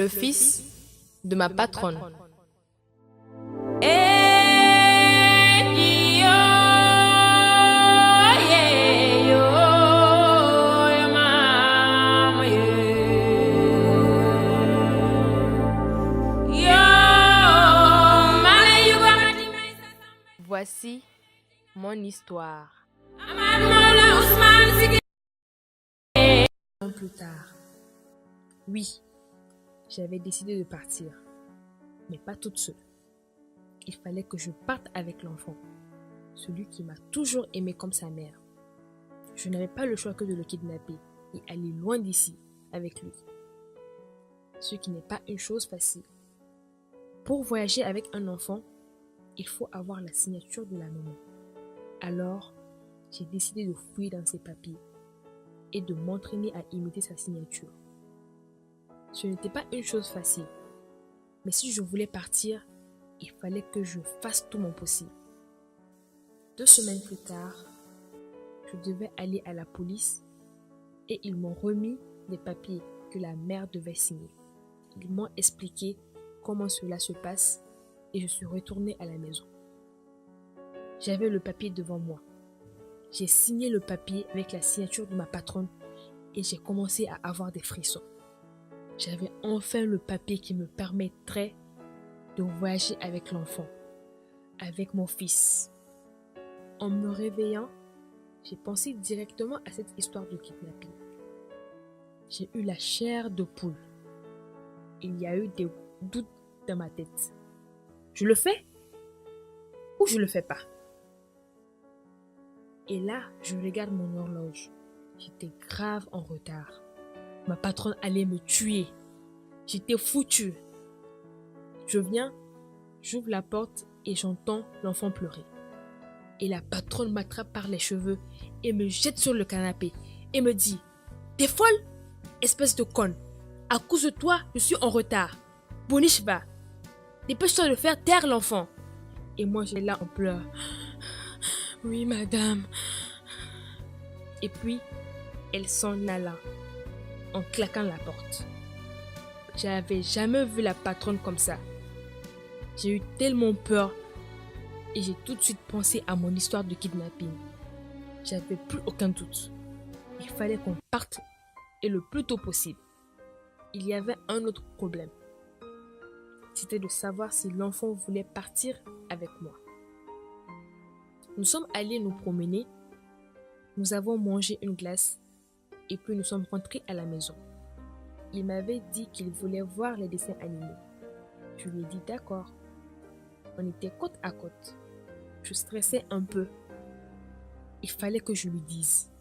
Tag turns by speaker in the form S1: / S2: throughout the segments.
S1: fils de ma patronne. Voici mon histoire. Un an plus tard, oui, j'avais décidé de partir, mais pas toute seule. Il fallait que je parte avec l'enfant, celui qui m'a toujours aimé comme sa mère. Je n'avais pas le choix que de le kidnapper et aller loin d'ici avec lui. Ce qui n'est pas une chose facile. Pour voyager avec un enfant, il faut avoir la signature de la maman. Alors, j'ai décidé de fouiller dans ses papiers et de m'entraîner à imiter sa signature. Ce n'était pas une chose facile, mais si je voulais partir, il fallait que je fasse tout mon possible. 2 semaines plus tard, je devais aller à la police et ils m'ont remis des papiers que la mère devait signer. Ils m'ont expliqué comment cela se passe et je suis retournée à la maison. J'avais le papier devant moi. J'ai signé le papier avec la signature de ma patronne et j'ai commencé à avoir des frissons. J'avais enfin le papier qui me permettrait de voyager avec l'enfant, avec mon fils. En me réveillant, j'ai pensé directement à cette histoire de kidnapping. J'ai eu la chair de poule. Il y a eu des doutes dans ma tête. Je le fais ou je le fais pas? Et là, je regarde mon horloge. J'étais grave en retard. Ma patronne allait me tuer. J'étais foutue. Je viens, j'ouvre la porte et j'entends l'enfant pleurer. Et la patronne m'attrape par les cheveux et me jette sur le canapé et me dit « T'es folle, espèce de conne. À cause de toi, je suis en retard. Boniche va. Dépêche-toi de faire taire l'enfant. » Et moi, j'ai là en pleurs. « Oui, madame. » Et puis, elle s'en alla en claquant la porte. J'avais jamais vu la patronne comme ça. J'ai eu tellement peur et j'ai tout de suite pensé à mon histoire de kidnapping. J'avais plus aucun doute. Il fallait qu'on parte et le plus tôt possible. Il y avait un autre problème. C'était de savoir si l'enfant voulait partir avec moi. Nous sommes allés nous promener, nous avons mangé une glace et puis nous sommes rentrés à la maison. Il m'avait dit qu'il voulait voir les dessins animés. Je lui ai dit d'accord. On était côte à côte. Je stressais un peu. Il fallait que je lui dise.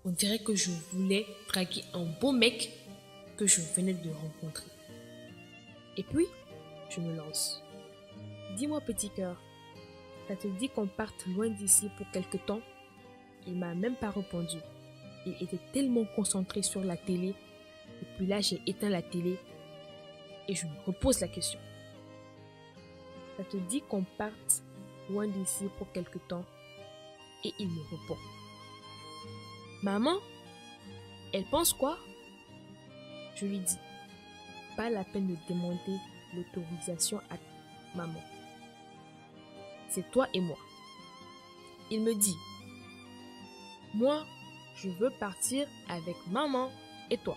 S1: On dirait que je voulais draguer un beau mec que je venais de rencontrer. Et puis, je me lance. Dis-moi petit cœur, ça te dit qu'on parte loin d'ici pour quelque temps? Il m'a même pas répondu. Il était tellement concentré sur la télé. Et puis là, j'ai éteint la télé et je me repose la question. Ça te dit qu'on parte loin d'ici pour quelque temps? Et il me répond. Maman, elle pense quoi? Je lui dis. Pas la peine de demander l'autorisation à maman. C'est toi et moi. Il me dit. Moi, je veux partir avec maman et toi.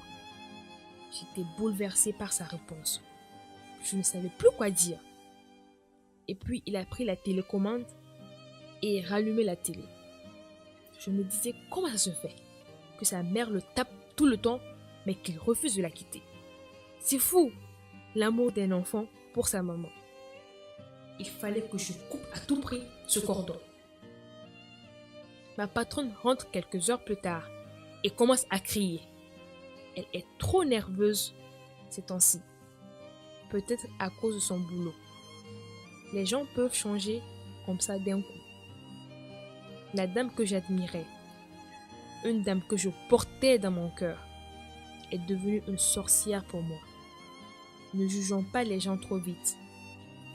S1: J'étais bouleversée par sa réponse. Je ne savais plus quoi dire. Et puis, il a pris la télécommande et rallumé la télé. Je me disais comment ça se fait que sa mère le tape tout le temps, mais qu'il refuse de la quitter. C'est fou, l'amour d'un enfant pour sa maman. Il fallait que je coupe à tout prix ce cordon. Ma patronne rentre quelques heures plus tard et commence à crier. Elle est trop nerveuse ces temps-ci. Peut-être à cause de son boulot. Les gens peuvent changer comme ça d'un coup. La dame que j'admirais, une dame que je portais dans mon cœur, est devenue une sorcière pour moi. Ne jugeons pas les gens trop vite.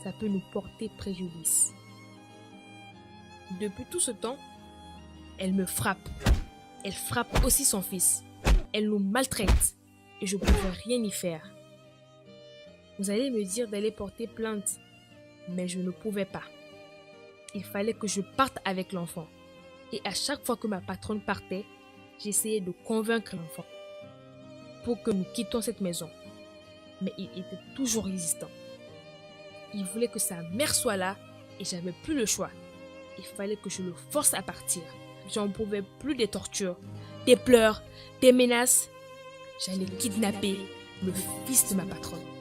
S1: Ça peut nous porter préjudice. Depuis tout ce temps, elle me frappe. Elle frappe aussi son fils. Elle nous maltraite et je ne pouvais rien y faire. Vous allez me dire d'aller porter plainte, mais je ne pouvais pas. Il fallait que je parte avec l'enfant. Et à chaque fois que ma patronne partait, j'essayais de convaincre l'enfant pour que nous quittions cette maison. Mais il était toujours résistant. Il voulait que sa mère soit là et j'avais plus le choix. Il fallait que je le force à partir. J'en pouvais plus des tortures, des pleurs, des menaces. J'allais kidnapper le fils de ma patronne.